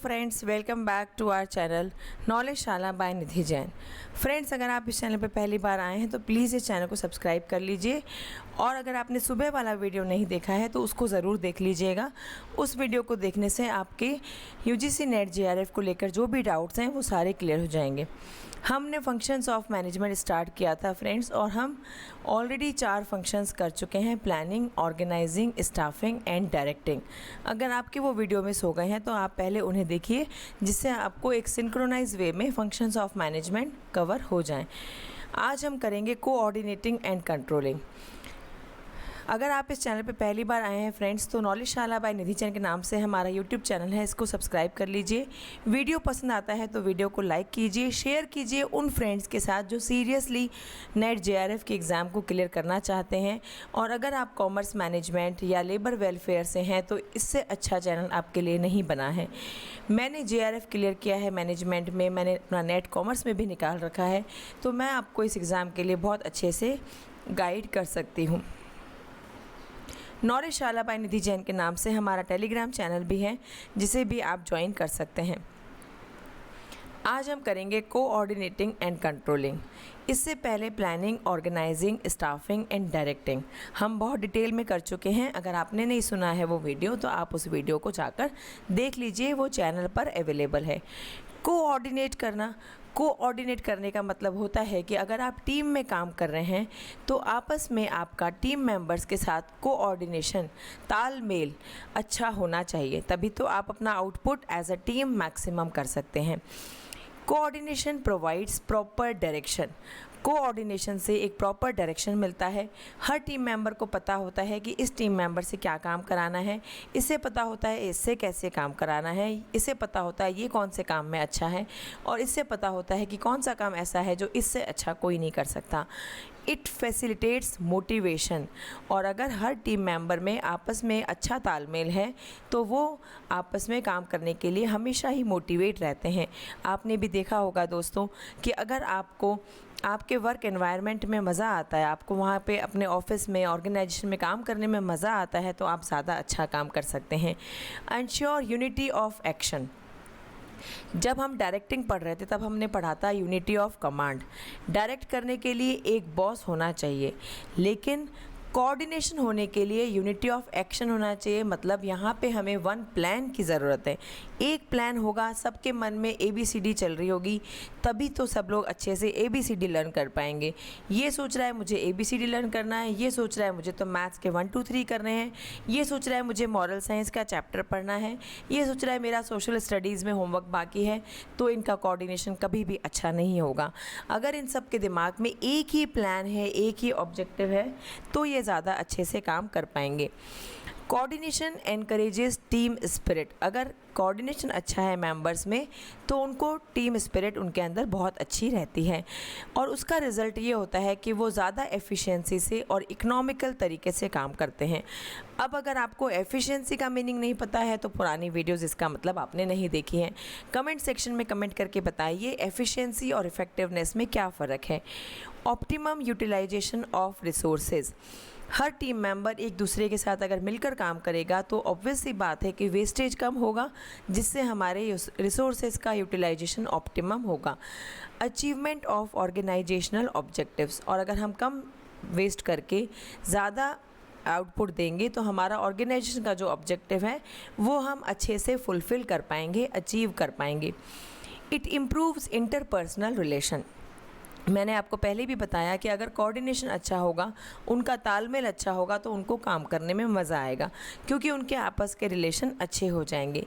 Friends, welcome back to our channel नॉलेजशाला by Nidhi Jain. Friends, अगर आप इस चैनल पर पहली बार आए हैं तो प्लीज़ इस चैनल को सब्सक्राइब कर लीजिए और अगर आपने सुबह वाला वीडियो नहीं देखा है तो उसको ज़रूर देख लीजिएगा। उस वीडियो को देखने से आपके यूजीसी नेट जेआरएफ को लेकर जो भी डाउट्स हैं वो सारे क्लियर हो जाएंगे। हमने फंक्शंस ऑफ मैनेजमेंट स्टार्ट किया था फ्रेंड्स, और हम ऑलरेडी 4 फंक्शंस कर चुके हैं: planning, organizing, staffing and directing. अगर आपके वो वीडियो मिस हो गए हैं तो आप पहले उन्हें देखिए, जिससे आपको एक सिंक्रोनाइज वे में फंक्शंस ऑफ मैनेजमेंट कवर हो जाएं। आज हम करेंगे कोऑर्डिनेटिंग एंड कंट्रोलिंग। अगर आप इस चैनल पर पहली बार आए हैं फ्रेंड्स तो नॉलेजशाला बाय निधि जैन के नाम से हमारा यूट्यूब चैनल है, इसको सब्सक्राइब कर लीजिए। वीडियो पसंद आता है तो वीडियो को लाइक कीजिए, शेयर कीजिए उन फ्रेंड्स के साथ जो सीरियसली नेट जेआरएफ के एग्ज़ाम को क्लियर करना चाहते हैं। और अगर आप कॉमर्स मैनेजमेंट या लेबर वेलफेयर से हैं तो इससे अच्छा चैनल आपके लिए नहीं बना है। मैंने जेआरएफ क्लियर किया है मैनेजमेंट में, मैंने अपना नेट कॉमर्स में भी निकाल रखा है, तो मैं आपको इस एग्ज़ाम के लिए बहुत अच्छे से गाइड कर सकती हूँ। नॉलेजशाला बाय निधि जैन के नाम से हमारा टेलीग्राम चैनल भी है, जिसे भी आप ज्वाइन कर सकते हैं। आज हम करेंगे कोऑर्डिनेटिंग एंड कंट्रोलिंग। इससे पहले planning, organizing, staffing and directing हम बहुत डिटेल में कर चुके हैं। अगर आपने नहीं सुना है वो वीडियो तो आप उस वीडियो को जाकर देख लीजिए, वो चैनल पर अवेलेबल है। कोऑर्डिनेट करने का मतलब होता है कि अगर आप टीम में काम कर रहे हैं तो आपस में आपका टीम मेंबर्स के साथ कोऑर्डिनेशन, तालमेल अच्छा होना चाहिए, तभी तो आप अपना output as a team maximum कर सकते हैं। Coordination provides proper direction. Coordination से एक प्रॉपर डायरेक्शन मिलता है। हर टीम मेंबर को पता होता है कि इस टीम मेंबर से क्या काम कराना है, इसे पता होता है इससे कैसे काम कराना है, इसे पता होता है ये कौन से काम में अच्छा है, और इससे पता होता है कि कौन सा काम ऐसा है जो इससे अच्छा कोई नहीं कर सकता। It facilitates motivation. और अगर हर टीम मेंबर में आपस में अच्छा तालमेल है तो वो आपस में काम करने के लिए हमेशा ही मोटिवेट रहते हैं। आपने भी देखा होगा दोस्तों कि अगर आपको आपके वर्क एनवायरनमेंट में मज़ा आता है, आपको वहाँ पे अपने ऑफिस में, ऑर्गेनाइजेशन में काम करने में मज़ा आता है, तो आप ज़्यादा अच्छा काम कर सकते हैं। Ensure unity of action. जब हम डायरेक्टिंग पढ़ रहे थे तब हमने पढ़ा था यूनिटी ऑफ कमांड। डायरेक्ट करने के लिए एक बॉस होना चाहिए, लेकिन कोऑर्डिनेशन होने के लिए यूनिटी ऑफ एक्शन होना चाहिए। मतलब यहाँ पे हमें वन प्लान की ज़रूरत है। एक प्लान होगा, सबके मन में ABCD चल रही होगी, तभी तो सब लोग अच्छे से ABCD लर्न कर पाएंगे। ये सोच रहा है मुझे ABCD लर्न करना है, ये सोच रहा है मुझे तो मैथ्स के 1 2 3 करने हैं, ये सोच रहा है मुझे मॉरल साइंस का चैप्टर पढ़ना है, ये सोच रहा है मेरा सोशल स्टडीज़ में होमवर्क बाकी है, तो इनका कोऑर्डिनेशन कभी भी अच्छा नहीं होगा। अगर इन सब के दिमाग में एक ही प्लान है, एक ही ऑब्जेक्टिव है, तो ये ज़्यादा अच्छे से काम कर पाएंगे। Coordination encourages team spirit. अगर कोऑर्डिनेशन अच्छा है मेंबर्स में तो उनको टीम स्पिरिट उनके अंदर बहुत अच्छी रहती है, और उसका रिज़ल्ट ये होता है कि वो ज़्यादा एफिशिएंसी से और इकोनॉमिकल तरीके से काम करते हैं। अब अगर आपको एफिशिएंसी का मीनिंग नहीं पता है तो पुरानी वीडियोज़ इसका मतलब आपने नहीं देखी हैं। कमेंट सेक्शन में कमेंट करके बताइए एफिशिएंसी और इफ़ेक्टिवनेस में क्या फ़र्क है। Optimum utilization of resources. हर टीम मेंबर एक दूसरे के साथ अगर मिलकर काम करेगा तो ऑब्वियस सी बात है कि वेस्टेज कम होगा, जिससे हमारे रिसोर्सेज का यूटिलाइजेशन ऑप्टिमम होगा। Achievement of organizational objectives. और अगर हम कम वेस्ट करके ज़्यादा आउटपुट देंगे तो हमारा ऑर्गेनाइजेशन का जो ऑब्जेक्टिव है वो हम अच्छे से फुलफ़िल कर पाएंगे, अचीव कर पाएंगे। It improves interpersonal relation. मैंने आपको पहले भी बताया कि अगर कोऑर्डिनेशन अच्छा होगा, उनका तालमेल अच्छा होगा, तो उनको काम करने में मज़ा आएगा, क्योंकि उनके आपस के रिलेशन अच्छे हो जाएंगे।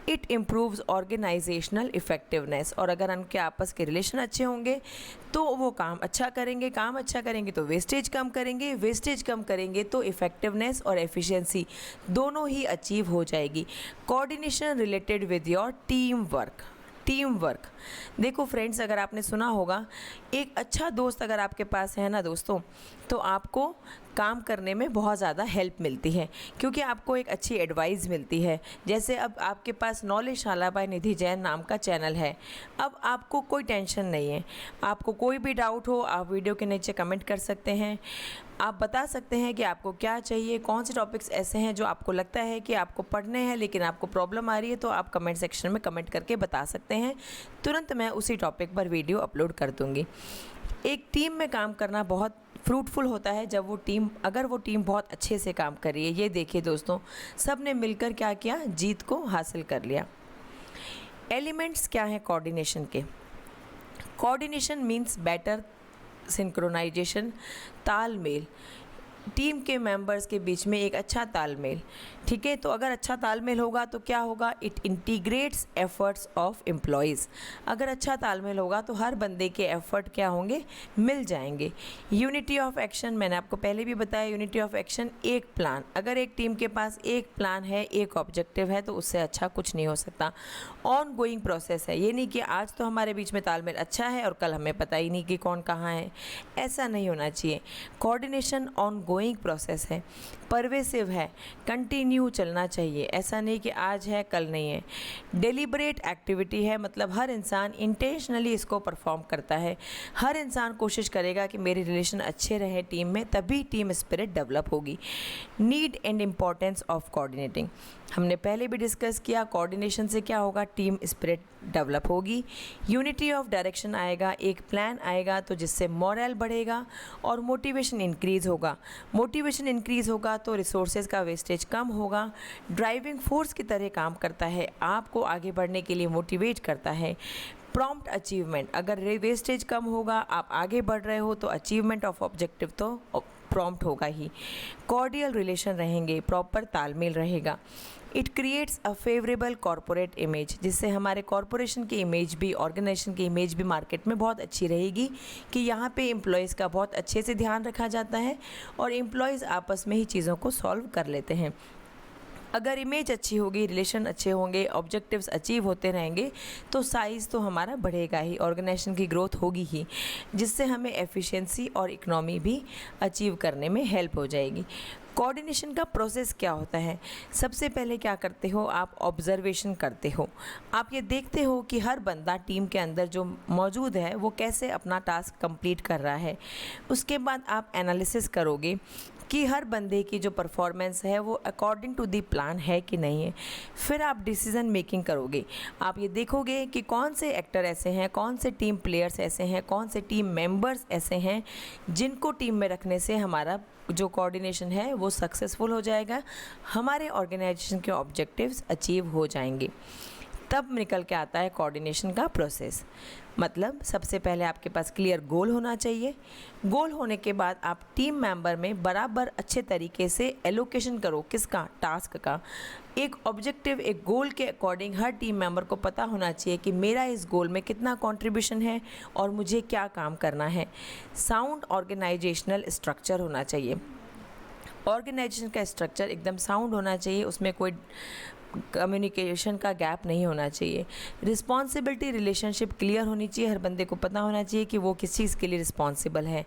It improves organizational effectiveness. और अगर उनके आपस के रिलेशन अच्छे होंगे तो वो काम अच्छा करेंगे, काम अच्छा करेंगे तो वेस्टेज कम करेंगे, वेस्टेज कम करेंगे तो इफ़ेक्टिवनेस और एफिशिएंसी दोनों ही अचीव हो जाएगी। Coordination related with your team work. देखो फ्रेंड्स, अगर आपने सुना होगा, एक अच्छा दोस्त अगर आपके पास है ना दोस्तों, तो आपको काम करने में बहुत ज़्यादा हेल्प मिलती है, क्योंकि आपको एक अच्छी एडवाइस मिलती है। जैसे अब आपके पास नॉलेजशाला बाय निधि जैन नाम का चैनल है, अब आपको कोई टेंशन नहीं है। आपको कोई भी डाउट हो आप वीडियो के नीचे कमेंट कर सकते हैं। आप बता सकते हैं कि आपको क्या चाहिए, कौन से टॉपिक्स ऐसे हैं जो आपको लगता है कि आपको पढ़ने हैं लेकिन आपको प्रॉब्लम आ रही है, तो आप कमेंट सेक्शन में कमेंट करके बता सकते हैं। तुरंत मैं उसी टॉपिक पर वीडियो अपलोड कर दूँगी। एक टीम में काम करना बहुत फ्रूटफुल होता है जब अगर वो टीम बहुत अच्छे से काम कर रही है। ये देखिए दोस्तों, सब ने मिलकर क्या किया, जीत को हासिल कर लिया। एलिमेंट्स क्या हैं कोऑर्डिनेशन के? कोऑर्डिनेशन मीन्स बेटर सिंक्रोनाइजेशन, तालमेल, टीम के मेंबर्स के बीच में एक अच्छा तालमेल। ठीक है, तो अगर अच्छा तालमेल होगा तो क्या होगा, it integrates efforts of employees. अगर अच्छा तालमेल होगा तो हर बंदे के एफर्ट क्या होंगे, मिल जाएंगे। यूनिटी ऑफ एक्शन, मैंने आपको पहले भी बताया, यूनिटी ऑफ एक्शन एक प्लान। अगर एक टीम के पास एक प्लान है, एक ऑब्जेक्टिव है, तो उससे अच्छा कुछ नहीं हो सकता। ऑन गोइंग प्रोसेस है, ये नहीं कि आज तो हमारे बीच में तालमेल अच्छा है और कल हमें पता ही नहीं कि कौन कहाँ है, ऐसा नहीं होना चाहिए। कोऑर्डिनेशन ऑन गोइंग प्रोसेस है, परवेसिव है, कंटिन्यू चलना चाहिए, ऐसा नहीं कि आज है कल नहीं है। डेलिबरेट एक्टिविटी है, मतलब हर इंसान इंटेंशनली इसको परफॉर्म करता है। हर इंसान कोशिश करेगा कि मेरे रिलेशन अच्छे रहे टीम में, तभी टीम स्पिरिट डेवलप होगी। Need and importance of coordinating, हमने पहले भी डिस्कस किया, कोऑर्डिनेशन से क्या होगा, टीम स्पिरिट डेवलप होगी। यूनिटी ऑफ डायरेक्शन आएगा, एक प्लान आएगा तो जिससे मोरल बढ़ेगा और मोटिवेशन इंक्रीज़ होगा। मोटिवेशन इंक्रीज़ होगा तो रिसोर्सेज का वेस्टेज कम होगा। ड्राइविंग फोर्स की तरह काम करता है, आपको आगे बढ़ने के लिए मोटिवेट करता है। प्रॉम्प्ट अचीवमेंट, अगर वेस्टेज कम होगा, आप आगे बढ़ रहे हो, तो अचीवमेंट ऑफ ऑब्जेक्टिव तो प्रॉम्प्ट होगा ही। कॉर्डियल रिलेशन रहेंगे, प्रॉपर तालमेल रहेगा। It creates a favourable corporate image, जिससे हमारे कॉरपोरेशन की इमेज भी, ऑर्गेनाइजेशन की इमेज भी मार्केट में बहुत अच्छी रहेगी कि यहाँ पे एम्प्लॉयज़ का बहुत अच्छे से ध्यान रखा जाता है और एम्प्लॉयज़ आपस में ही चीज़ों को सॉल्व कर लेते हैं। अगर इमेज अच्छी होगी, रिलेशन अच्छे होंगे, ऑब्जेक्टिव्स अचीव होते रहेंगे, तो साइज़ तो हमारा बढ़ेगा ही, ऑर्गेनाइजेशन की ग्रोथ होगी ही, जिससे हमें एफिशिएंसी और इकोनॉमी भी अचीव करने में हेल्प हो जाएगी। कोऑर्डिनेशन का प्रोसेस क्या होता है? सबसे पहले क्या करते हो, आप ऑब्जर्वेशन करते हो। आप ये देखते हो कि हर बंदा टीम के अंदर जो मौजूद है वो कैसे अपना टास्क कंप्लीट कर रहा है। उसके बाद आप एनालिसिस करोगे कि हर बंदे की जो परफॉर्मेंस है वो अकॉर्डिंग टू दी प्लान है कि नहीं है। फिर आप डिसीज़न मेकिंग करोगे, आप ये देखोगे कि कौन से एक्टर ऐसे हैं, कौन से टीम प्लेयर्स ऐसे हैं, कौन से टीम मेंबर्स ऐसे हैं जिनको टीम में रखने से हमारा जो कोऑर्डिनेशन है वो सक्सेसफुल हो जाएगा, हमारे ऑर्गेनाइजेशन के ऑब्जेक्टिव्स अचीव हो जाएंगे। तब निकल के आता है कोऑर्डिनेशन का प्रोसेस। मतलब सबसे पहले आपके पास क्लियर गोल होना चाहिए। गोल होने के बाद आप टीम मेंबर में बराबर अच्छे तरीके से एलोकेशन करो, किसका, टास्क का। एक ऑब्जेक्टिव, एक गोल के अकॉर्डिंग हर टीम मेंबर को पता होना चाहिए कि मेरा इस गोल में कितना कंट्रीब्यूशन है और मुझे क्या काम करना है। साउंड ऑर्गेनाइजेशनल स्ट्रक्चर होना चाहिए। ऑर्गेनाइजेशन का स्ट्रक्चर एकदम साउंड होना चाहिए, उसमें कोई कम्युनिकेशन का गैप नहीं होना चाहिए। रिस्पॉन्सिबिलिटी रिलेशनशिप क्लियर होनी चाहिए, हर बंदे को पता होना चाहिए कि वो किस चीज़ के लिए रिस्पॉन्सिबल है।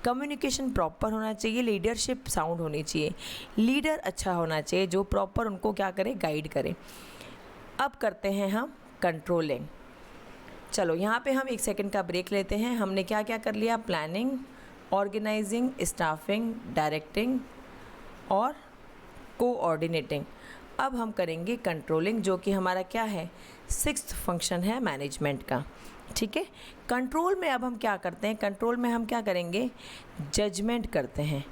कम्युनिकेशन प्रॉपर होना चाहिए, लीडरशिप साउंड होनी चाहिए। लीडर अच्छा होना चाहिए जो प्रॉपर उनको क्या करे, गाइड करे। अब करते हैं हम कंट्रोलिंग। चलो यहाँ पे हम 1 सेकंड का ब्रेक लेते हैं। हमने क्या क्या कर लिया, प्लानिंग, ऑर्गेनाइजिंग, स्टाफिंग, डायरेक्टिंग और कोऑर्डिनेटिंग। अब हम करेंगे कंट्रोलिंग, जो कि हमारा क्या है, 6th फंक्शन है मैनेजमेंट का। ठीक है, कंट्रोल में अब हम क्या करते हैं, कंट्रोल में हम क्या करेंगे, जजमेंट करते हैं।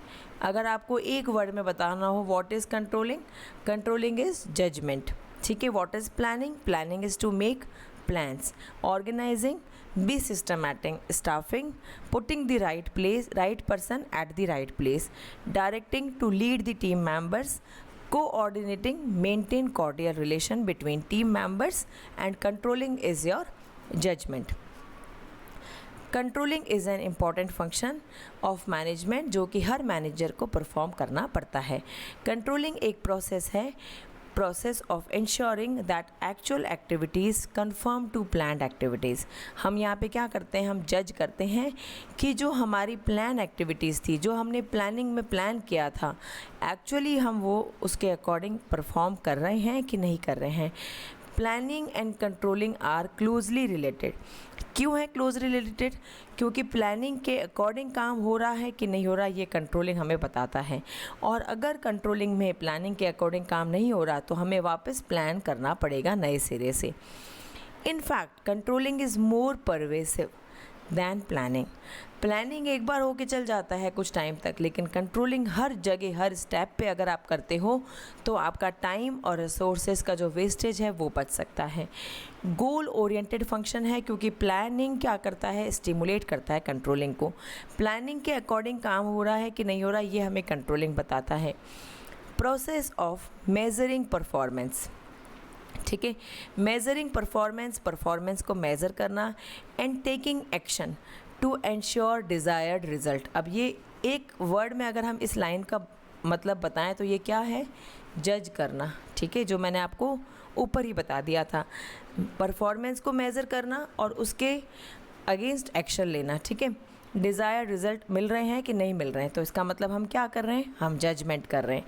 अगर आपको एक वर्ड में बताना हो what is controlling, controlling is judgement. ठीक है, what is planning, planning is to make plans, organizing, be systematic, staffing, putting the right person at the right place, directing, to lead the team members, coordinating, maintain cordial relation between team members, and controlling is your judgment. Controlling is an important function of management जो कि हर manager को perform करना पड़ता है। Controlling एक process है, process of ensuring that actual activities conform to planned activities। हम यहाँ पे क्या करते हैं, हम जज करते हैं कि जो हमारी प्लान एक्टिविटीज़ थी, जो हमने प्लानिंग में प्लान किया था, एक्चुअली हम वो उसके अकॉर्डिंग परफॉर्म कर रहे हैं कि नहीं कर रहे हैं। Planning and controlling are closely related. क्यों है क्लोज रिलेटेड? क्योंकि प्लानिंग के अकॉर्डिंग काम हो रहा है कि नहीं हो रहा, ये कंट्रोलिंग हमें बताता है। और अगर कंट्रोलिंग में प्लानिंग के अकॉर्डिंग काम नहीं हो रहा तो हमें वापस प्लान करना पड़ेगा नए सिरे से। In fact controlling is more pervasive than planning. Planning एक बार होके चल जाता है कुछ टाइम तक, लेकिन कंट्रोलिंग हर जगह हर स्टेप पे अगर आप करते हो तो आपका टाइम और रिसोर्सेज का जो वेस्टेज है वो बच सकता है। गोल ओरिएंटेड फंक्शन है क्योंकि प्लानिंग क्या करता है, स्टिमुलेट करता है कंट्रोलिंग को। प्लानिंग के अकॉर्डिंग काम हो रहा है कि नहीं हो रहा, ये हमें कंट्रोलिंग बताता है। प्रोसेस ऑफ मेजरिंग परफॉर्मेंस, ठीक है, मेजरिंग परफॉर्मेंस को मेज़र करना and taking action to ensure desired result. अब ये एक वर्ड में अगर हम इस लाइन का मतलब बताएं तो ये क्या है, जज करना, ठीक है, जो मैंने आपको ऊपर ही बता दिया था। परफॉर्मेंस को मेज़र करना और उसके अगेंस्ट एक्शन लेना, ठीक है। डिज़ायर्ड रिज़ल्ट मिल रहे हैं कि नहीं मिल रहे हैं, तो इसका मतलब हम क्या कर रहे हैं, हम जजमेंट कर रहे हैं।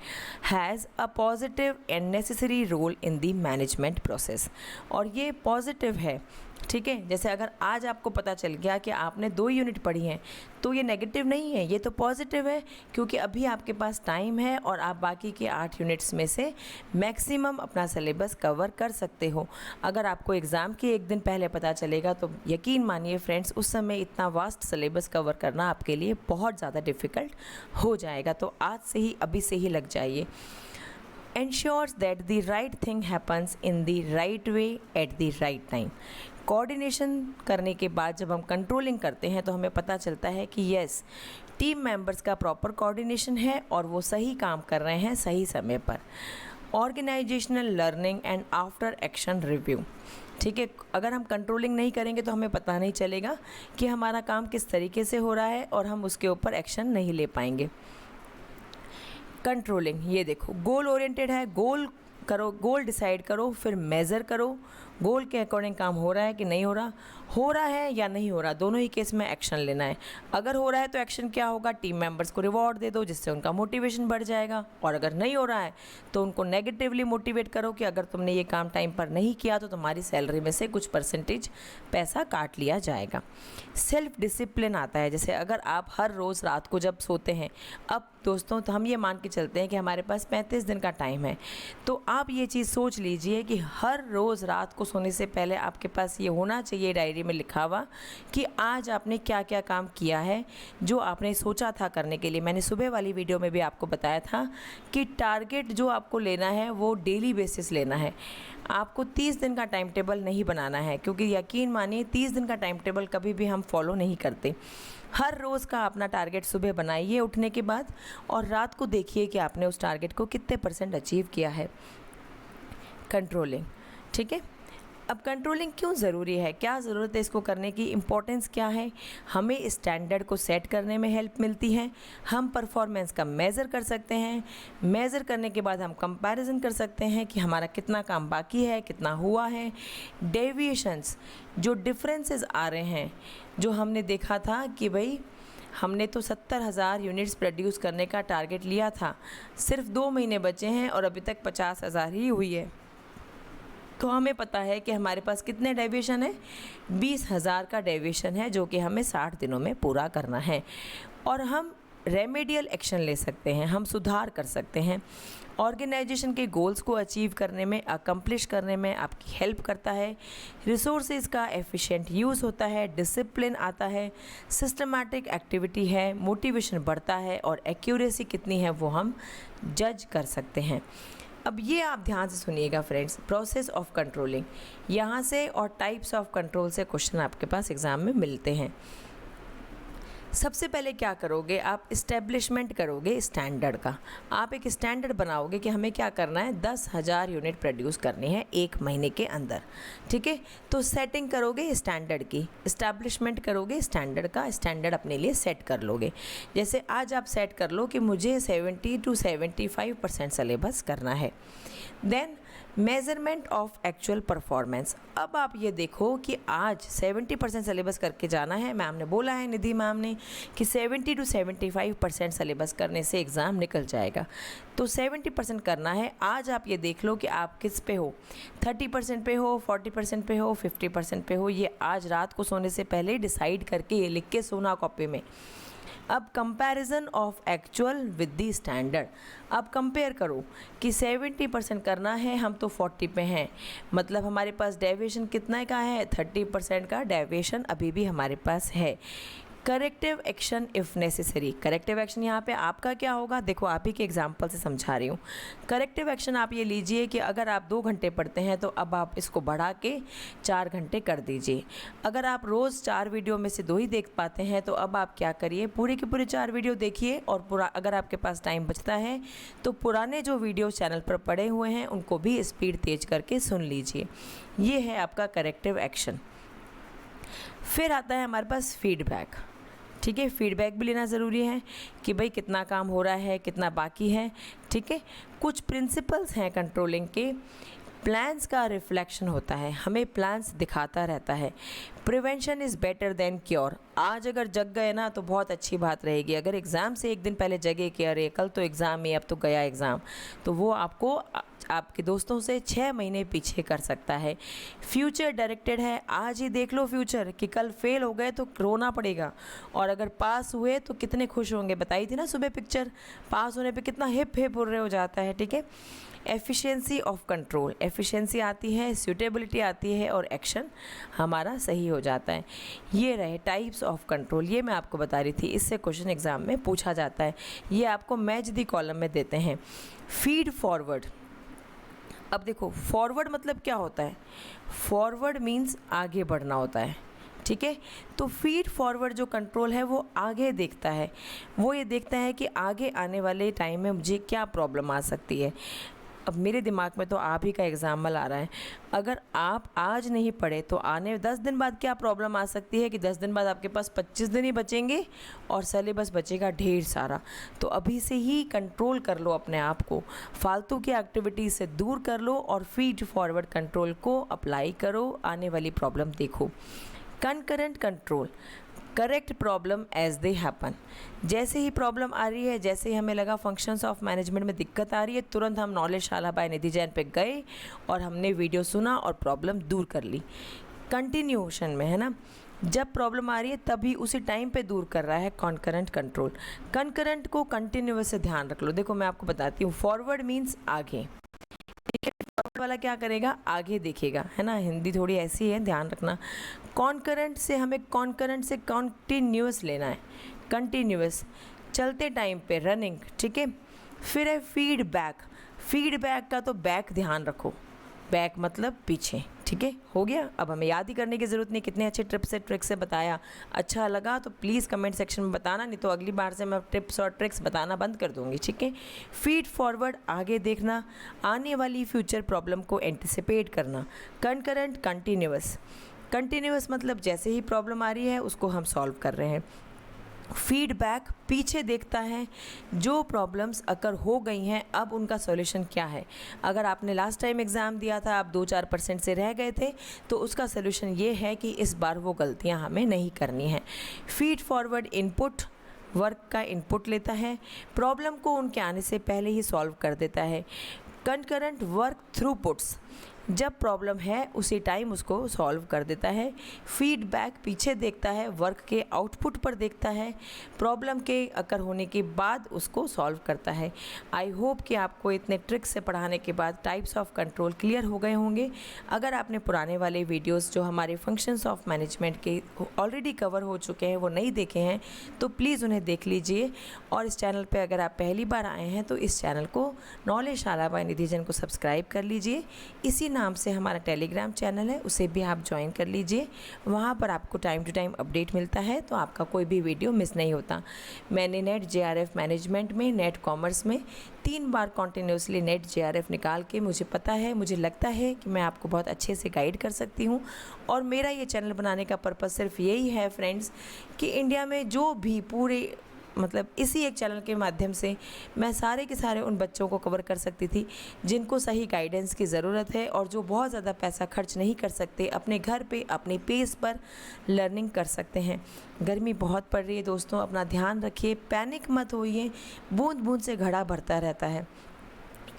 Has a positive and necessary role in the management process, और ये पॉजिटिव है, ठीक है। जैसे अगर आज आपको पता चल गया कि आपने 2 यूनिट पढ़ी हैं तो ये नेगेटिव नहीं है, ये तो पॉजिटिव है, क्योंकि अभी आपके पास टाइम है और आप बाकी के 8 यूनिट्स में से मैक्सिमम अपना सिलेबस कवर कर सकते हो। अगर आपको एग्ज़ाम के एक दिन पहले पता चलेगा तो यकीन मानिए फ्रेंड्स, उस समय इतना वास्ट सिलेबस कवर करना आपके लिए बहुत ज़्यादा डिफ़िकल्ट हो जाएगा। तो आज से ही, अभी से ही लग जाइए। ensures that the right thing happens in the right way at the right time। Coordination करने के बाद जब हम कंट्रोलिंग करते हैं तो हमें पता चलता है कि यस, टीम मेंबर्स का प्रॉपर कोऑर्डिनेशन है और वो सही काम कर रहे हैं सही समय पर। Organisational learning and after action review, ठीक है। अगर हम कंट्रोलिंग नहीं करेंगे तो हमें पता नहीं चलेगा कि हमारा काम किस तरीके से हो रहा है और हम उसके ऊपर एक्शन नहीं ले पाएंगे। कंट्रोलिंग, ये देखो गोल ओरिएंटेड है, गोल करो, गोल डिसाइड करो, फिर मेज़र करो, गोल के अकॉर्डिंग काम हो रहा है कि नहीं हो रहा है या नहीं हो रहा, दोनों ही केस में एक्शन लेना है। अगर हो रहा है तो एक्शन क्या होगा, टीम मेंबर्स को रिवॉर्ड दे दो जिससे उनका मोटिवेशन बढ़ जाएगा, और अगर नहीं हो रहा है तो उनको नेगेटिवली मोटिवेट करो कि अगर तुमने ये काम टाइम पर नहीं किया तो तुम्हारी सैलरी में से कुछ परसेंटेज पैसा काट लिया जाएगा। सेल्फ डिसिप्लिन आता है, जैसे अगर आप हर रोज़ रात को जब सोते हैं, अब दोस्तों तो हम ये मान के चलते हैं कि हमारे पास 35 दिन का टाइम है, तो आप ये चीज़ सोच लीजिए कि हर रोज़ रात को सोने से पहले आपके पास ये होना चाहिए डायरी में लिखा हुआ कि आज आपने क्या क्या काम किया है जो आपने सोचा था करने के लिए। मैंने सुबह वाली वीडियो में भी आपको बताया था कि टारगेट जो आपको लेना है वो डेली बेसिस लेना है। आपको 30 दिन का टाइम टेबल नहीं बनाना है, क्योंकि यकीन मानिए 30 दिन का टाइम टेबल कभी भी हम फॉलो नहीं करते। हर रोज़ का अपना टारगेट सुबह बनाइए उठने के बाद, और रात को देखिए कि आपने उस टारगेट को कितने % अचीव किया है। कंट्रोलिंग, ठीक है। अब कंट्रोलिंग क्यों ज़रूरी है, क्या ज़रूरत है इसको करने की, इम्पोर्टेंस क्या है? हमें स्टैंडर्ड को सेट करने में हेल्प मिलती है, हम परफॉर्मेंस का मेज़र कर सकते हैं, मेज़र करने के बाद हम कंपैरिजन कर सकते हैं कि हमारा कितना काम बाकी है, कितना हुआ है। डेविएशंस, जो डिफरेंसेस आ रहे हैं, जो हमने देखा था कि भाई हमने तो 70,000 यूनिट्स प्रोड्यूस करने का टारगेट लिया था, सिर्फ 2 महीने बचे हैं और अभी तक 50,000 ही हुई है, तो हमें पता है कि हमारे पास कितने डेविएशन है, 20,000 का डेविएशन है जो कि हमें 60 दिनों में पूरा करना है। और हम रेमेडियल एक्शन ले सकते हैं, हम सुधार कर सकते हैं। ऑर्गेनाइजेशन के गोल्स को अचीव करने में, अकम्प्लिश करने में आपकी हेल्प करता है। रिसोर्सेज का एफिशिएंट यूज़ होता है, डिसिप्लिन आता है, सिस्टमैटिक एक्टिविटी है, मोटिवेशन बढ़ता है, और एक्यूरेसी कितनी है वो हम जज कर सकते हैं। अब ये आप ध्यान से सुनिएगा फ्रेंड्स, प्रोसेस ऑफ कंट्रोलिंग, यहाँ से और टाइप्स ऑफ कंट्रोल से क्वेश्चन आपके पास एग्ज़ाम में मिलते हैं। सबसे पहले क्या करोगे, आप इस्टेब्लिशमेंट करोगे स्टैंडर्ड का। आप एक स्टैंडर्ड बनाओगे कि हमें क्या करना है, 10,000 यूनिट प्रोड्यूस करनी है 1 महीने के अंदर, ठीक है। तो सेटिंग करोगे स्टैंडर्ड की, इस्टेब्लिशमेंट करोगे स्टैंडर्ड का, स्टैंडर्ड अपने लिए सेट कर लोगे। जैसे आज आप सेट कर लो कि मुझे 70 to 75% सिलेबस करना है। Then measurement of actual performance. अब आप ये देखो कि आज 70% सिलेबस करके जाना है। मैम ने बोला है, निधि मैम ने, कि 70 to 75% सिलेबस करने से एग्ज़ाम निकल जाएगा। तो 70% करना है। आज आप ये देख लो कि आप किस पे हो, 30% पे हो, 40% पे हो, 50% पे हो। ये आज रात को सोने से पहले डिसाइड करके लिख के सोना कॉपी में। अब comparison of actual with the standard. अब कंपेयर करो कि 70% करना है, हम तो 40 पे हैं, मतलब हमारे पास डेविएशन कितना का है, 30% का डेविएशन अभी भी हमारे पास है। Corrective action if necessary. Corrective action यहाँ पे आपका क्या होगा, देखो आप ही के एग्जांपल से समझा रही हूँ। करेक्टिव एक्शन आप ये लीजिए कि अगर आप 2 घंटे पढ़ते हैं तो अब आप इसको बढ़ा के 4 घंटे कर दीजिए। अगर आप रोज़ 4 वीडियो में से 2 ही देख पाते हैं तो अब आप क्या करिए, पूरे के पूरे 4 वीडियो देखिए, और अगर आपके पास टाइम बचता है तो पुराने जो वीडियो चैनल पर पड़े हुए हैं उनको भी स्पीड तेज करके सुन लीजिए। ये है आपका करेक्टिव एक्शन। फिर आता है हमारे पास फीडबैक। ठीक है, फीडबैक भी लेना ज़रूरी है कि भाई कितना काम हो रहा है, कितना बाकी है। ठीक है, कुछ प्रिंसिपल्स हैं कंट्रोलिंग के। प्लान्स का रिफ्लेक्शन होता है, हमें प्लान्स दिखाता रहता है। Prevention is better than cure. आज अगर जग गए ना तो बहुत अच्छी बात रहेगी। अगर एग्ज़ाम से एक दिन पहले जगे कि अरे कल तो एग्ज़ाम है, अब तो गया एग्ज़ाम, तो वो आपको आपके दोस्तों से 6 महीने पीछे कर सकता है। फ्यूचर डायरेक्टेड है, आज ही देख लो फ्यूचर कि कल फेल हो गए तो रोना पड़ेगा, और अगर पास हुए तो कितने खुश होंगे। बताई थी ना सुबह पिक्चर, पास होने पे कितना हिप हिप हुर्रे हो जाता है। ठीक है, एफिशिएंसी ऑफ कंट्रोल। एफिशिएंसी आती है, सूटेबिलिटी आती है, और एक्शन हमारा सही हो जाता है। ये रहे टाइप्स ऑफ कंट्रोल, ये मैं आपको बता रही थी, इससे क्वेश्चन एग्जाम में पूछा जाता है। ये आपको मैच दी कॉलम में देते हैं। Feed forward. अब देखो फॉरवर्ड मतलब क्या होता है, फॉरवर्ड मीन्स आगे बढ़ना होता है। ठीक है, तो फीड फॉरवर्ड जो कंट्रोल है वो आगे देखता है, वो ये देखता है कि आगे आने वाले टाइम में मुझे क्या प्रॉब्लम आ सकती है। अब मेरे दिमाग में तो आप ही का एग्जाम्पल आ रहा है, अगर आप आज नहीं पढ़े तो आने 10 दिन बाद क्या प्रॉब्लम आ सकती है कि 10 दिन बाद आपके पास 25 दिन ही बचेंगे और सिलेबस बचेगा ढेर सारा। तो अभी से ही कंट्रोल कर लो अपने आप को, फालतू की एक्टिविटीज़ से दूर कर लो और फीड फॉरवर्ड कंट्रोल को अप्लाई करो, आने वाली प्रॉब्लम देखो। Concurrent control. Correct problem as they happen. जैसे ही प्रॉब्लम आ रही है, जैसे ही हमें लगा फंक्शंस ऑफ मैनेजमेंट में दिक्कत आ रही है, तुरंत हम नॉलेज शाला बाय निधि जैन पे गए और हमने वीडियो सुना और प्रॉब्लम दूर कर ली। कंटिन्यूशन में है ना, जब प्रॉब्लम आ रही है तभी उसी टाइम पे दूर कर रहा है कॉन्करेंट कंट्रोल। कंकरेंट को कंटिन्यूअस से ध्यान रख लो। देखो मैं आपको बताती हूँ, फॉरवर्ड मीन्स आगे, फॉरवर्ड वाला क्या करेगा, आगे देखेगा, है ना, हिंदी थोड़ी ऐसी है, ध्यान रखना। कॉन्करेंट से हमें कॉन्करेंट से कॉन्टिन्यूअस लेना है, कंटिन्यूअस चलते टाइम पे, रनिंग। ठीक है, फिर है फीडबैक। फीडबैक का तो बैक ध्यान रखो, बैक मतलब पीछे। ठीक है, हो गया। अब हमें याद ही करने की ज़रूरत नहीं, कितने अच्छे टिप्स से ट्रिक्स से बताया। अच्छा लगा तो प्लीज़ कमेंट सेक्शन में बताना, नहीं तो अगली बार से मैं टिप्स और ट्रिक्स बताना बंद कर दूँगी। ठीक है, फीड फॉरवर्ड आगे देखना, आने वाली फ्यूचर प्रॉब्लम को एंटिसिपेट करना। Concurrent continuous. कंटिन्यूअस मतलब जैसे ही प्रॉब्लम आ रही है उसको हम सॉल्व कर रहे हैं। फीडबैक पीछे देखता है, जो प्रॉब्लम्स अगर हो गई हैं अब उनका सॉल्यूशन क्या है। अगर आपने लास्ट टाइम एग्ज़ाम दिया था, आप 2-4% से रह गए थे, तो उसका सॉल्यूशन ये है कि इस बार वो गलतियां हमें नहीं करनी है। फीड फॉरवर्ड इनपुट, वर्क का इनपुट लेता है, प्रॉब्लम को उनके आने से पहले ही सॉल्व कर देता है। कंकरेंट वर्क थ्रूपुट्स, जब प्रॉब्लम है उसी टाइम उसको सॉल्व कर देता है। फीडबैक पीछे देखता है, वर्क के आउटपुट पर देखता है, प्रॉब्लम के अकर होने के बाद उसको सॉल्व करता है। आई होप कि आपको इतने ट्रिक्स से पढ़ाने के बाद टाइप्स ऑफ कंट्रोल क्लियर हो गए होंगे। अगर आपने पुराने वाले वीडियोस जो हमारे फंक्शंस ऑफ मैनेजमेंट के ऑलरेडी कवर हो चुके हैं वो नहीं देखे हैं तो प्लीज़ उन्हें देख लीजिए, और इस चैनल पर अगर आप पहली बार आए हैं तो इस चैनल को नॉलेज शाला बाय निधि जैन को सब्सक्राइब कर लीजिए। इसी नाम से हमारा टेलीग्राम चैनल है, उसे भी आप ज्वाइन कर लीजिए, वहाँ पर आपको टाइम टू टाइम अपडेट मिलता है, तो आपका कोई भी वीडियो मिस नहीं होता। मैंने नेट JRF मैनेजमेंट में, नेट कॉमर्स में 3 बार कॉन्टिन्यूसली नेट JRF निकाल के, मुझे पता है, मुझे लगता है कि मैं आपको बहुत अच्छे से गाइड कर सकती हूँ। और मेरा ये चैनल बनाने का पर्पज़ सिर्फ यही है फ्रेंड्स कि इंडिया में जो भी पूरे मतलब इसी एक चैनल के माध्यम से मैं सारे के सारे उन बच्चों को कवर कर सकती थी जिनको सही गाइडेंस की ज़रूरत है और जो बहुत ज़्यादा पैसा खर्च नहीं कर सकते, अपने घर पे अपने पेस पर लर्निंग कर सकते हैं। गर्मी बहुत पड़ रही है दोस्तों, अपना ध्यान रखिए, पैनिक मत होइए, बूंद बूंद से घड़ा भरता रहता है।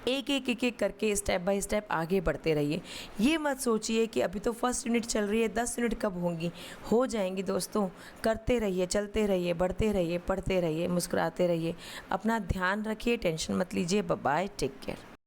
एक करके स्टेप बाय स्टेप आगे बढ़ते रहिए। ये मत सोचिए कि अभी तो फर्स्ट यूनिट चल रही है, 10 यूनिट कब होंगी, हो जाएंगी दोस्तों। करते रहिए, चलते रहिए, बढ़ते रहिए, पढ़ते रहिए, मुस्कुराते रहिए। अपना ध्यान रखिए, टेंशन मत लीजिए। Bye bye, take care.